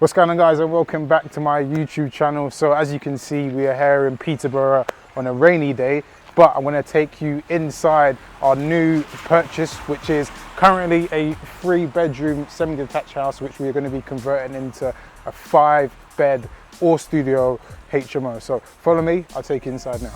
What's going on, guys, and welcome back to my YouTube channel. So as you can see, we are here in Peterborough on a rainy day, but I want to take you inside our new purchase, which is currently a 3-bedroom semi-detached house, which we are going to be converting into a 5-bed all studio HMO. So follow me, I'll take you inside now.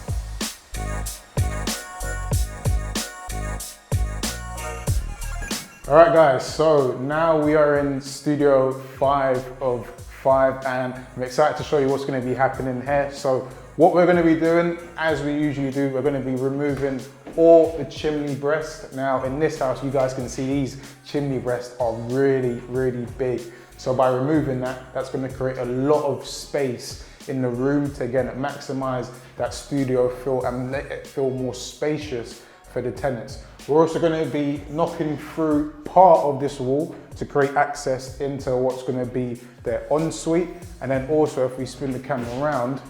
All right, guys, so now we are in studio 5 of 5, and I'm excited to show you what's going to be happening here. So what we're going to be doing, as we usually do, we're going to be removing all the chimney breasts. Now in this house, you guys can see these chimney breasts are really, really big. So by removing that, that's going to create a lot of space in the room to, again, maximize that studio feel and make it feel more spacious for the tenants. We're also going to be knocking through part of this wall to create access into what's going to be their ensuite. And then also, if we spin the camera around,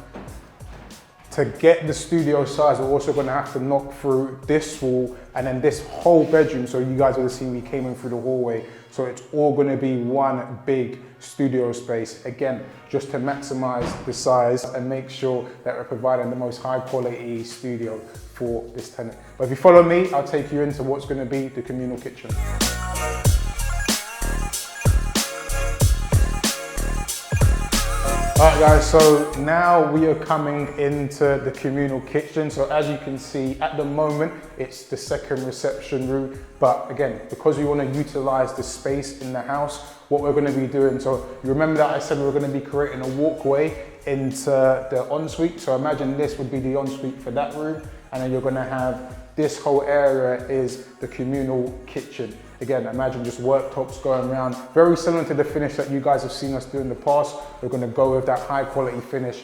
to get the studio size, we're also going to have to knock through this wall and then this whole bedroom. So you guys would have seen me came in through the hallway. So it's all going to be one big studio space. Again, just to maximize the size and make sure that we're providing the most high quality studio for this tenant. But if you follow me, I'll take you into what's going to be the communal kitchen. All right, guys, so now we are coming into the communal kitchen. So as you can see, at the moment, it's the second reception room. But again, because we want to utilize the space in the house, what we're going to be doing, so you remember that I said we were going to be creating a walkway into the ensuite. So imagine this would be the ensuite for that room. And then you're going to have this whole area is the communal kitchen. Again, imagine just worktops going around, very similar to the finish that you guys have seen us do in the past. We're going to go with that high quality finish.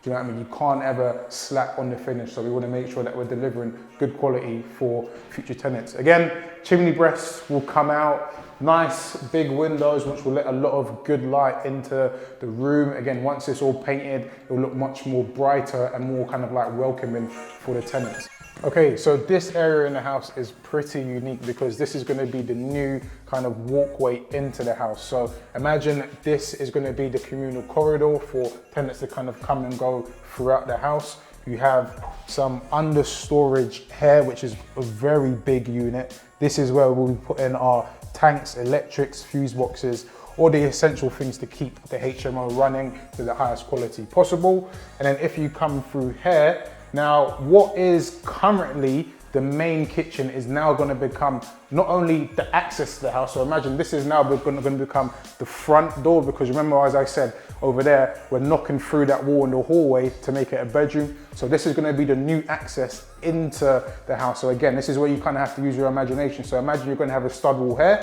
Do you know what I mean? You can't ever slack on the finish. So we want to make sure that we're delivering good quality for future tenants. Again, chimney breasts will come out, nice big windows, which will let a lot of good light into the room. Again, once it's all painted, it will look much more brighter and more kind of like welcoming for the tenants. Okay, so this area in the house is pretty unique because this is going to be the new kind of walkway into the house. So imagine this is going to be the communal corridor for tenants to kind of come and go throughout the house. You have some under storage here, which is a very big unit. This is where we'll be putting our tanks, electrics, fuse boxes, all the essential things to keep the HMO running to the highest quality possible. And then if you come through here, now, what is currently the main kitchen is now going to become not only the access to the house, so imagine this is now going to become the front door, because remember, as I said, over there, we're knocking through that wall in the hallway to make it a bedroom. So this is going to be the new access into the house. So again, this is where you kind of have to use your imagination. So imagine you're going to have a stud wall here.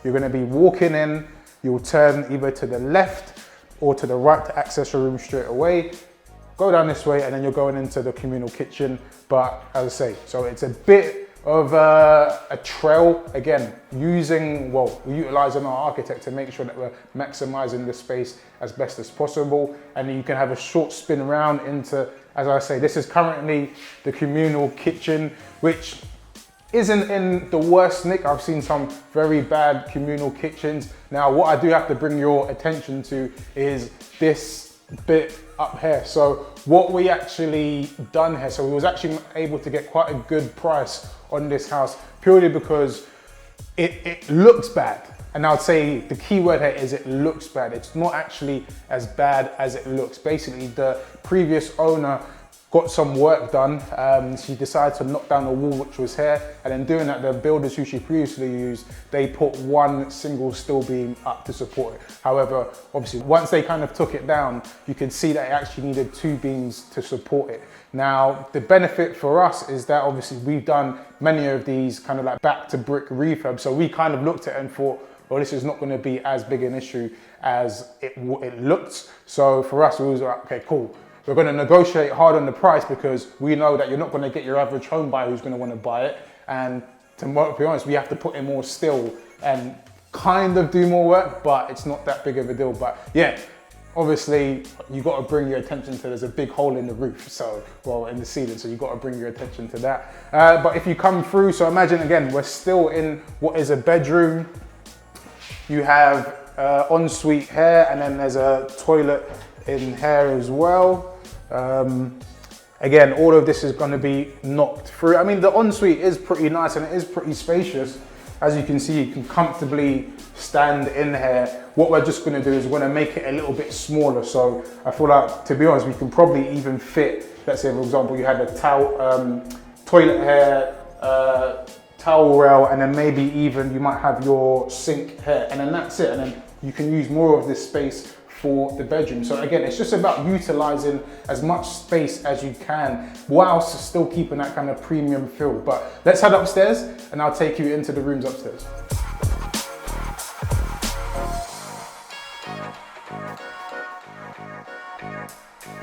You're going to be walking in, you'll turn either to the left or to the right to access your room straight away. Go down this way and then you're going into the communal kitchen. But as I say, so it's a bit of a trail, again, we're utilizing our architect to make sure that we're maximizing the space as best as possible. And you can have a short spin around into, as I say, this is currently the communal kitchen, which isn't in the worst nick. I've seen some very bad communal kitchens. Now, what I do have to bring your attention to is this bit up here. So what we actually done here, so we was actually able to get quite a good price on this house purely because it looks bad. And I would say the key word here is it looks bad. It's not actually as bad as it looks. Basically, the previous owner got some work done. She decided to knock down the wall which was here, and in doing that, the builders who she previously used, they put one single steel beam up to support it. However, obviously, once they kind of took it down, you could see that it actually needed 2 beams to support it. Now, the benefit for us is that obviously we've done many of these kind of like back to brick refurb, so we kind of looked at it and thought, well, this is not going to be as big an issue as it looked. So for us, we was like, okay, cool. We're going to negotiate hard on the price because we know that you're not going to get your average home buyer who's going to want to buy it. And to be honest, we have to put in more steel and kind of do more work, but it's not that big of a deal. But yeah, obviously you got to bring your attention to, there's a big hole in the roof, so, well, in the ceiling, so you got to bring your attention to that. But if you come through, so imagine again, we're still in what is a bedroom. You have ensuite here, and then there's a toilet in here as well. Again, all of this is going to be knocked through. I mean, the ensuite is pretty nice and it is pretty spacious. As you can see, you can comfortably stand in here. What we're just going to do is we're going to make it a little bit smaller. So I feel like, to be honest, we can probably even fit, let's say, for example, you had a toilet here, towel rail, and then maybe even you might have your sink here, and then that's it. And then you can use more of this space for the bedroom. So again, it's just about utilizing as much space as you can whilst still keeping that kind of premium feel. But let's head upstairs and I'll take you into the rooms upstairs.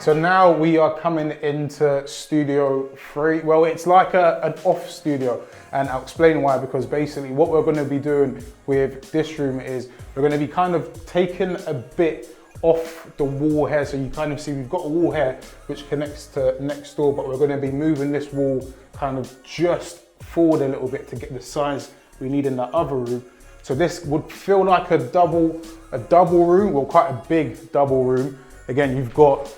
So now we are coming into studio 3. Well, it's like an off studio, and I'll explain why, because basically what we're going to be doing with this room is we're going to be kind of taking a bit off the wall here. So you kind of see we've got a wall here which connects to next door, but we're going to be moving this wall kind of just forward a little bit to get the size we need in the other room. So this would feel like a double room, well, quite a big double room. Again, you've got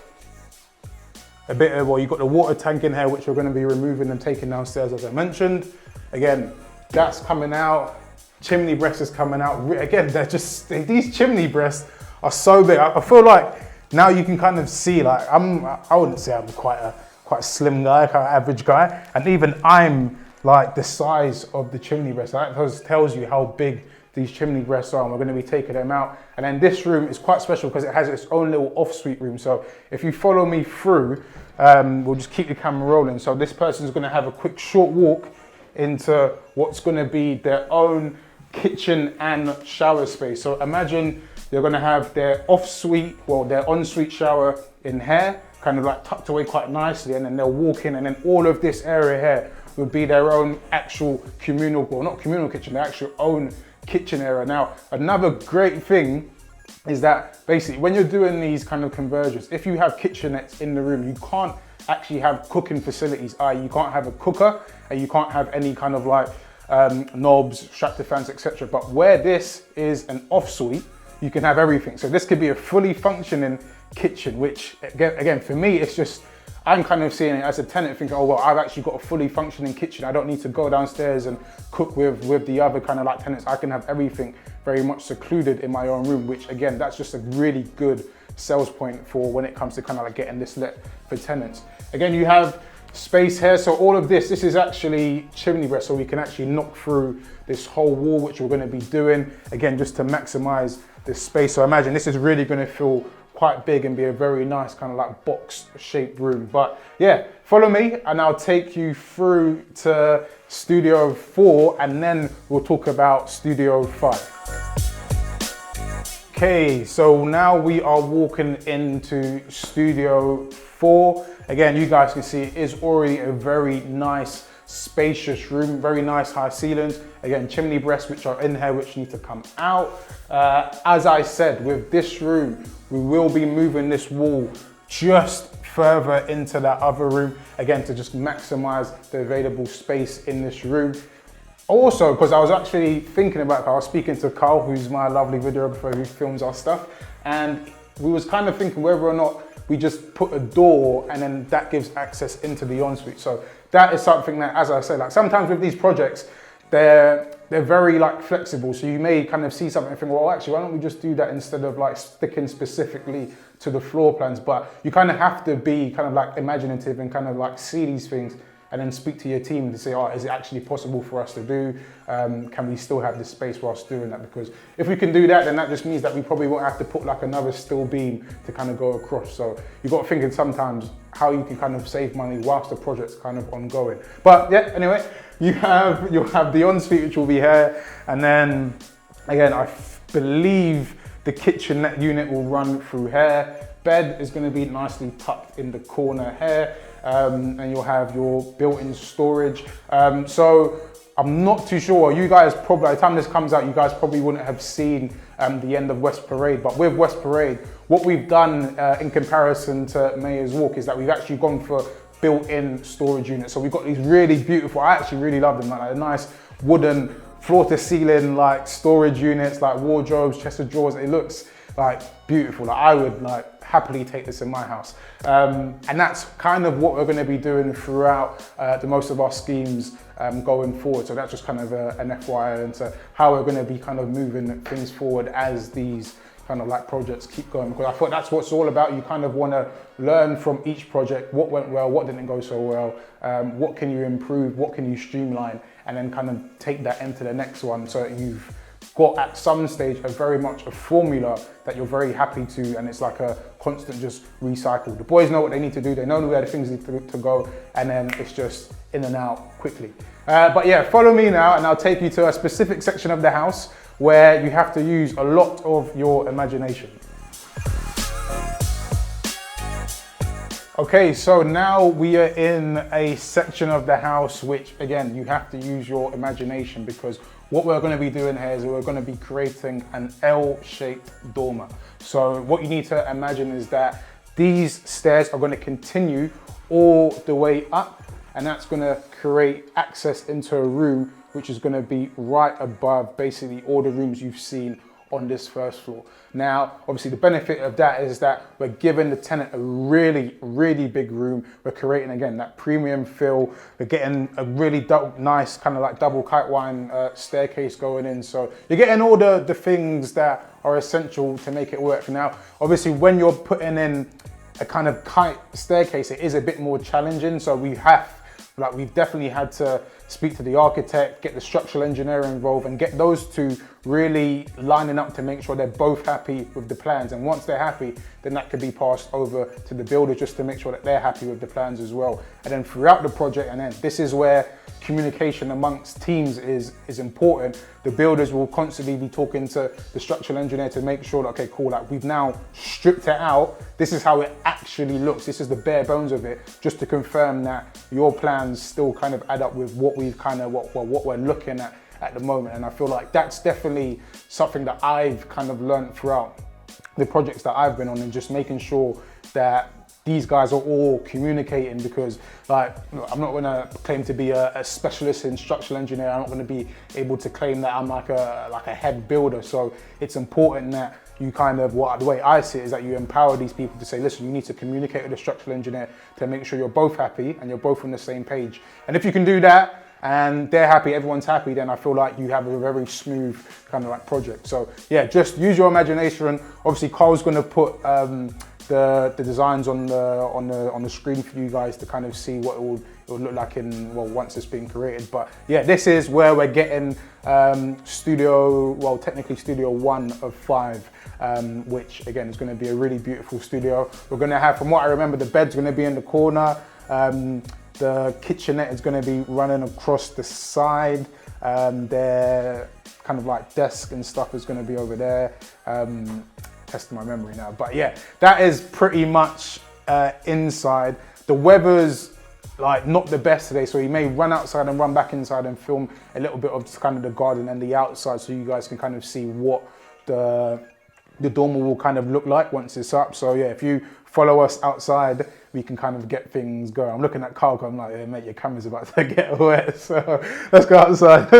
a bit of, well, you've got the water tank in here, which we're going to be removing and taking downstairs, as I mentioned. Again, that's coming out, chimney breast is coming out. Again, these chimney breasts are so big. I feel like now you can kind of see, like, I wouldn't say I'm quite a slim guy, kind of average guy. And even I'm like the size of the chimney breast. That tells you how big these chimney breasts are, and we're going to be taking them out. And then this room is quite special because it has its own little off-suite room. So if you follow me through, we'll just keep the camera rolling. So this person's going to have a quick short walk into what's going to be their own kitchen and shower space. So imagine they're going to have their off-suite, well, their en-suite shower in here, kind of like tucked away quite nicely, and then they'll walk in, and then all of this area here would be their own actual communal, well, not communal kitchen, their actual own kitchen area. Now, another great thing is that basically when you're doing these kind of conversions, if you have kitchenettes in the room, you can't actually have cooking facilities. You can't have a cooker, and you can't have any kind of like knobs, tryptophans, etc. But where this is an off-suite, you can have everything. So this could be a fully functioning kitchen, which again, for me, it's just, I'm kind of seeing it as a tenant thinking, oh, well, I've actually got a fully functioning kitchen. I don't need to go downstairs and cook with the other kind of like tenants. I can have everything very much secluded in my own room, which again, that's just a really good sales point for when it comes to kind of like getting this let for tenants. Again, you have space here. So all of this is actually chimney breast. So we can actually knock through this whole wall, which we're going to be doing, again, just to maximize this space. So imagine this is really going to feel quite big and be a very nice kind of like box shaped room. But yeah, follow me and I'll take you through to Studio 4, and then we'll talk about Studio 5. Okay, so now we are walking into Studio 4. Again, you guys can see it is already a very nice, spacious room, very nice high ceilings. Again, chimney breasts which are in here which need to come out. As I said, with this room, we will be moving this wall just further into that other room, again, to just maximize the available space in this room. Also, because I was actually thinking about, I was speaking to Carl, who's my lovely videographer who films our stuff, and we was kind of thinking whether or not we just put a door and then that gives access into the ensuite. So that is something that, as I said, like sometimes with these projects, they're very like flexible. So you may kind of see something and think, well, actually, why don't we just do that instead of like sticking specifically to the floor plans? But you kind of have to be kind of like imaginative and kind of like see these things and then speak to your team to say, oh, is it actually possible for us to do? Can we still have this space whilst doing that? Because if we can do that, then that just means that we probably won't have to put like another steel beam to kind of go across. So you've got to think sometimes how you can kind of save money whilst the project's kind of ongoing. But yeah, anyway, you'll have the ensuite, which will be here. And then again, I believe the kitchenette unit will run through here. Bed is going to be nicely tucked in the corner here. And you'll have your built-in storage. So I'm not too sure, you guys probably, by the time this comes out, you guys probably wouldn't have seen the end of West Parade. But with West Parade, what we've done in comparison to Mayor's Walk is that we've actually gone for built-in storage units. So we've got these really beautiful, I actually really love them, like a nice wooden floor to ceiling like storage units, like wardrobes, chest of drawers. It looks like beautiful. Like I would like happily take this in my house. And that's kind of what we're going to be doing throughout the most of our schemes going forward. So that's just kind of an FYI into how we're going to be kind of moving things forward as these kind of like projects keep going, because I thought that's what it's all about. You kind of want to learn from each project, what went well, what didn't go so well, what can you improve, what can you streamline, and then kind of take that into the next one so that you've got at some stage very much a formula that you're very happy to, and it's like a constant just recycle. The boys know what they need to do, they know where the things need to go, and then it's just in and out quickly. But yeah, follow me now and I'll take you to a specific section of the house where you have to use a lot of your imagination. Okay, so now we are in a section of the house which, again, you have to use your imagination, because what we're going to be doing here is we're going to be creating an L-shaped dormer. So what you need to imagine is that these stairs are going to continue all the way up, and that's going to create access into a room which is going to be right above basically all the rooms you've seen on this first floor. Now, obviously the benefit of that is that we're giving the tenant a really, really big room. We're creating, again, that premium feel. We're getting a really nice kind of like double kite wine staircase going in. So you're getting all the things that are essential to make it work. Now, obviously when you're putting in a kind of kite staircase, it is a bit more challenging. So we've definitely had to speak to the architect, get the structural engineer involved, and get those two really lining up to make sure they're both happy with the plans. And once they're happy, then that could be passed over to the builder just to make sure that they're happy with the plans as well. And then throughout the project, and then this is where communication amongst teams is important. The builders will constantly be talking to the structural engineer to make sure that, okay, cool, like we've now stripped it out. This is how it actually looks. This is the bare bones of it, just to confirm that your plans still kind of add up with what we've kind of, what we're looking at the moment. And I feel like that's definitely something that I've kind of learned throughout the projects that I've been on, and just making sure that these guys are all communicating, because like, I'm not gonna claim to be a specialist in structural engineering. I'm not gonna be able to claim that I'm like a head builder. So it's important that you kind of, the way I see it is that you empower these people to say, listen, you need to communicate with the structural engineer to make sure you're both happy and you're both on the same page. And if you can do that, and they're happy, everyone's happy, then I feel like you have a very smooth kind of like project. So yeah, just use your imagination. Obviously, Carl's gonna put the designs on the screen for you guys to kind of see what it will look like in, well, once it's been created. But yeah, this is where we're getting technically studio 1 of 5, which again is going to be a really beautiful studio. We're going to have, from what I remember, the bed's going to be in the corner. The kitchenette is going to be running across the side. Their kind of like desk and stuff is going to be over there. Testing my memory now, but yeah, that is pretty much inside. The weather's like not the best today, so you may run outside and run back inside and film a little bit of kind of the garden and the outside, so you guys can kind of see what the dormer will kind of look like once it's up. So yeah, if you follow us outside, we can kind of get things going. I'm looking at Carl, I'm like, yeah, mate, your camera's about to get wet, so let's go outside.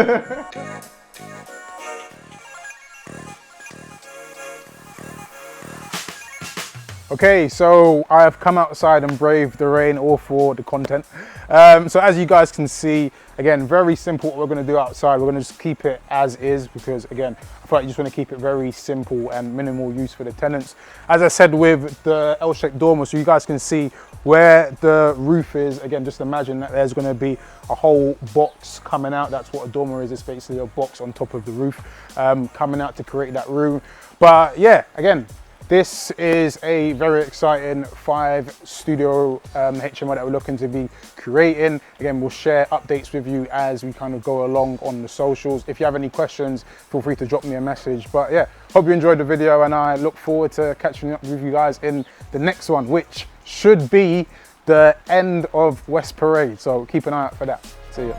Okay, so I have come outside and braved the rain, all for the content. So as you guys can see, again, very simple what we're going to do outside. We're going to just keep it as is, because again, I feel like you just want to keep it very simple and minimal use for the tenants. As I said with the L-shaped dormer, so you guys can see where the roof is. Again, just imagine that there's going to be a whole box coming out. That's what a dormer is. It's basically a box on top of the roof coming out to create that room. But yeah, again, this is a very exciting 5 studio HMO that we're looking to be creating. Again, we'll share updates with you as we kind of go along on the socials. If you have any questions, feel free to drop me a message. But yeah, hope you enjoyed the video, and I look forward to catching up with you guys in the next one, which should be the end of West Parade. So keep an eye out for that. See ya.